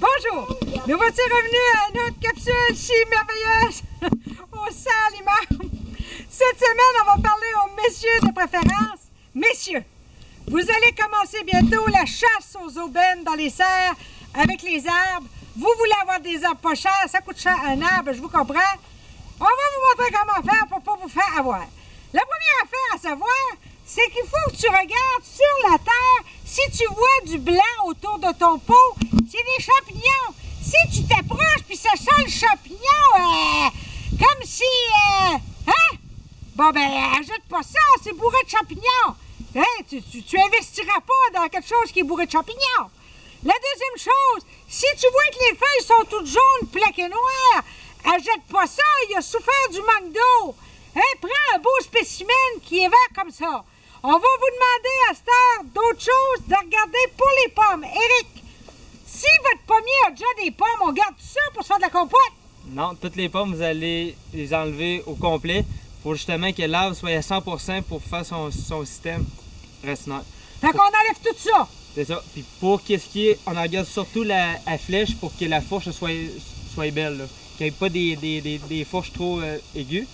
Bonjour! Nous voici revenus à notre capsule si merveilleuse au Saint-Aliment. Cette semaine, on va parler aux messieurs de préférence. Messieurs, vous allez commencer bientôt la chasse aux aubaines dans les serres avec les arbres. Vous voulez avoir des arbres pas chers, ça coûte cher un arbre, je vous comprends. On va vous montrer comment faire pour ne pas vous faire avoir. La première affaire à savoir, c'est qu'il faut que tu regardes sur la terre si tu vois du blanc autour de ton pot, c'est des champignons. Si tu t'approches puis ça sent le champignon, comme si, hein? Bon ben, ajoute pas ça, c'est bourré de champignons. Hein? Tu investiras pas dans quelque chose qui est bourré de champignons. La deuxième chose, si tu vois que les feuilles sont toutes jaunes, plaquées noires, ajoute pas ça, il a souffert du manque d'eau. Hein? Prends un beau spécimen qui est vert comme ça. On va vous demander à cette heure d'autres choses, de regarder pour les pommes. Éric, si votre pommier a déjà des pommes, on garde ça pour se faire de la compote? Non, toutes les pommes, vous allez les enlever au complet pour justement que l'arbre soit à 100% pour faire son système racinaire. Fait qu'on enlève tout ça. C'est ça. Puis pour qu'est-ce qui est, on en garde surtout la flèche pour que la fourche soit belle, là. Qu'il n'y ait pas des fourches trop aiguës.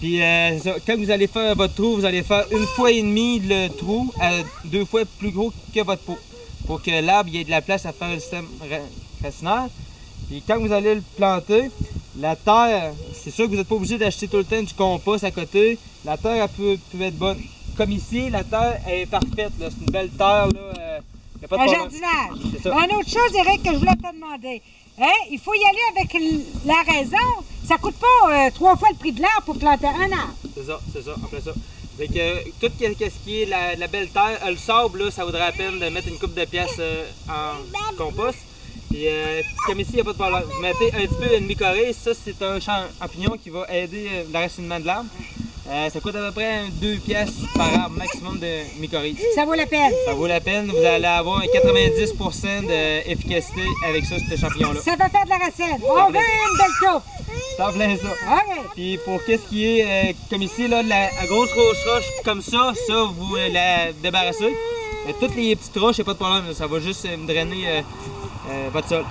Puis ça, quand vous allez faire votre trou, vous allez faire 1,5 fois le trou à 2 fois plus gros que votre pot. Pour que l'arbre ait de la place à faire le système racinaire. Puis quand vous allez le planter, la terre, c'est sûr que vous n'êtes pas obligé d'acheter tout le temps du compost à côté. La terre, elle peut être bonne. Comme ici, la terre est parfaite. C'est une belle terre. Là, y a pas de un problème. jardinage. C'est ça. Une autre chose, Éric, que je voulais te demander. Hein? Il faut y aller avec la raison. Ça coûte pas 3 fois le prix de l'arbre pour planter un arbre. C'est ça, après ça. Fait que tout ce qui est la belle terre, le sable, là, ça vaudrait la peine de mettre une coupe de pièces en compost. Puis comme ici, il n'y a pas de problème. Vous mettez un petit peu de mycorhize, ça c'est un champignon qui va aider l'enracinement de l'arbre. Ça coûte à peu près 2 pièces par arbre maximum de mycorhize. Ça vaut la peine. Ça vaut la peine, vous allez avoir un 90% d'efficacité avec ça, ce champignon-là. Ça va faire de la racine. On veut une belle coupe. Ça plein ça. OK. Puis pour qu'est-ce qui est, comme ici, là, la grosse roche comme ça, vous la débarrassez. Mais toutes les petites roches, il n'y a pas de problème, ça va juste drainer votre sol.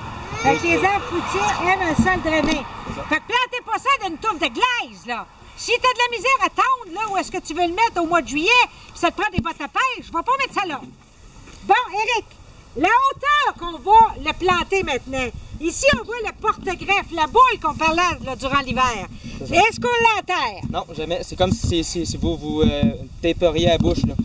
Fait que les arbres fruitiers aiment un sol drainé. Fait que plantez pas ça d'une touffe de glaise, là. Si t'as de la misère à tondre, là, où est-ce que tu veux le mettre au mois de juillet, puis ça te prend des bottes à pêche, je vais pas mettre ça là. Bon, Éric, la hauteur qu'on va le planter maintenant, ici, on voit le porte-greffe, la boule qu'on parlait là, durant l'hiver. Est-ce qu'on l'enterre? Non, jamais. C'est comme si vous taperiez à la bouche, là.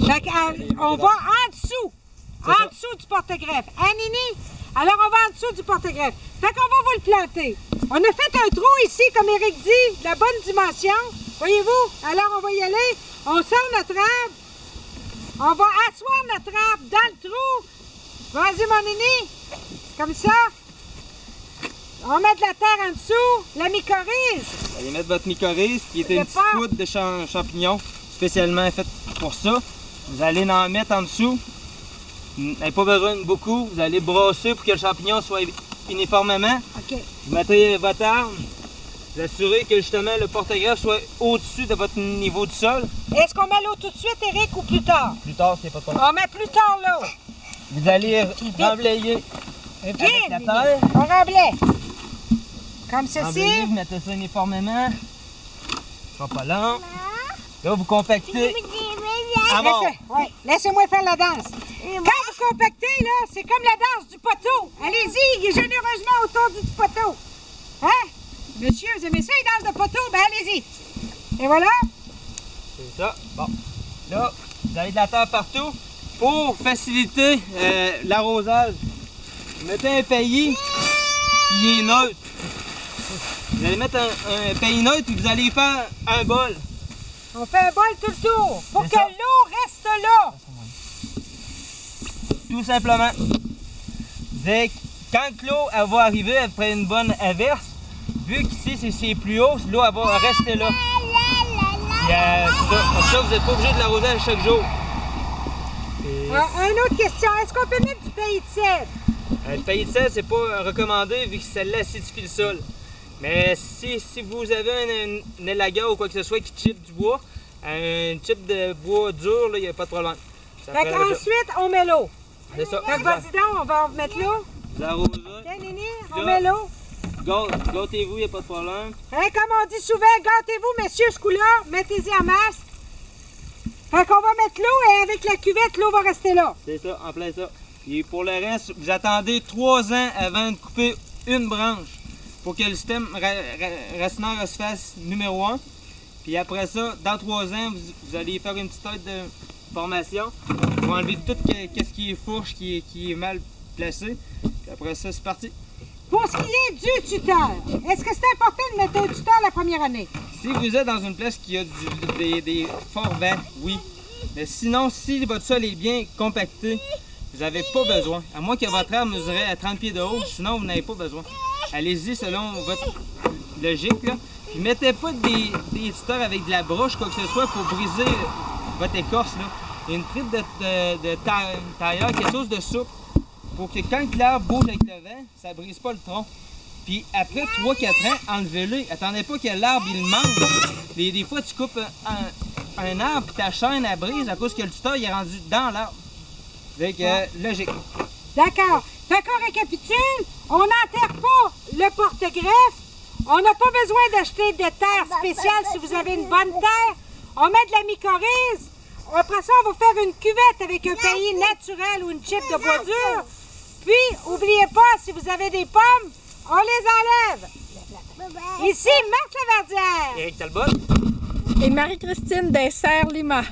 Fait qu'on va en dessous du porte-greffe. Hein, Nini? Alors, on va en dessous du porte-greffe. Fait qu'on va vous le planter. On a fait un trou ici, comme Éric dit, de la bonne dimension. Voyez-vous? Alors, on va y aller. On sort notre arbre. On va asseoir notre arbre dans le trou. Vas-y, mon Nini. Comme ça. On met de la terre en dessous. La mycorhize. Vous allez mettre votre mycorhize, qui est une petite poudre de champignons spécialement faite pour ça. Vous allez en mettre en dessous. Vous n'avez pas besoin de beaucoup. Vous allez brosser pour que le champignon soit uniformément. OK. Vous mettez votre arbre. Vous assurez que justement le porte-greffe soit au-dessus de votre niveau du sol. Est-ce qu'on met l'eau tout de suite, Éric, ou plus tard? Plus tard, c'est pas de problème. On met plus tard l'eau. Vous allez remblayer avec la terre. On remblaye. Comme ceci. Remblayer, vous mettez ça uniformément. Ce sera pas long. Là, vous compactez. Laissez-moi faire la danse. Quand vous compactez, là, c'est comme la danse du poteau. Allez-y, généreusement autour du poteau. Hein? Monsieur, vous aimez ça, les danses de poteau? Ben, allez-y. Et voilà. C'est ça. Bon. Là, vous avez de la terre partout. Pour faciliter l'arrosage, vous mettez un paillis qui est neutre. Vous allez mettre un paillis neutre et vous allez faire un bol. On fait un bol tout le tour pour que l'eau reste là. Tout simplement. Quand l'eau va arriver après une bonne averse, vu qu'ici c'est plus haut, l'eau va rester là. Comme ça, vous n'êtes pas obligé de l'arroser à chaque jour. Une autre question, est-ce qu'on peut mettre du paillis de sel? Le paillis de sel, c'est pas recommandé vu que ça l'acidifie le sol. Mais si vous avez un élaga ou quoi que ce soit qui chippe du bois, un chip de bois dur, il n'y a pas de problème. Fait qu'ensuite, on met l'eau. C'est ça. Fait que vas-y donc, on va mettre l'eau. Vous arrosez. Tiens, Nini, on Là. met l'eau. Gâtez-vous, il n'y a pas de problème. Hein, comme on dit souvent, gâtez-vous, messieurs, ce coup-là. Mettez-y en masse. Fait qu'on va mettre l'eau et avec la cuvette, l'eau va rester là. C'est ça, en plein ça. Et pour le reste, vous attendez 3 ans avant de couper une branche pour que le système racinaire se fasse numéro 1. Puis après ça, dans 3 ans, vous allez faire une petite tête de formation. Vous enlever tout ce qui est fourche, qui est mal placé. Puis après ça, c'est parti. Pour ce qui est du tuteur, est-ce que c'est important de mettre un tuteur la première année? Si vous êtes dans une place qui a des forts vents, oui. Mais sinon, si votre sol est bien compacté, vous n'avez pas besoin. À moins que votre arbre mesurait à 30 pieds de haut, sinon vous n'avez pas besoin. Allez-y selon votre logique. Là. Puis mettez pas des tuteurs avec de la broche, quoi que ce soit, pour briser votre écorce. Là. Il y a une tripe de tailleur, quelque chose de souple, pour que quand l'arbre bouge avec le vent, ça ne brise pas le tronc. Puis après 3-4 ans, enlevez-le. Attendez pas que l'arbre il manque. Des fois, tu coupes un arbre et ta chaîne elle brise à cause que le tuteur il est rendu dans l'arbre. Donc, logique. D'accord. Fait qu'on récapitule, on n'enterre pas le porte-greffe. On n'a pas besoin d'acheter de terre spéciale si vous avez une bonne terre. On met de la mycorhize. Après ça, on va faire une cuvette avec un paillis naturel ou une chip de bois dur. Puis, n'oubliez pas, si vous avez des pommes, on les enlève. Ici, Marthe Laverdière. Éric Talbot. Et Marie-Christine des Serres Lima.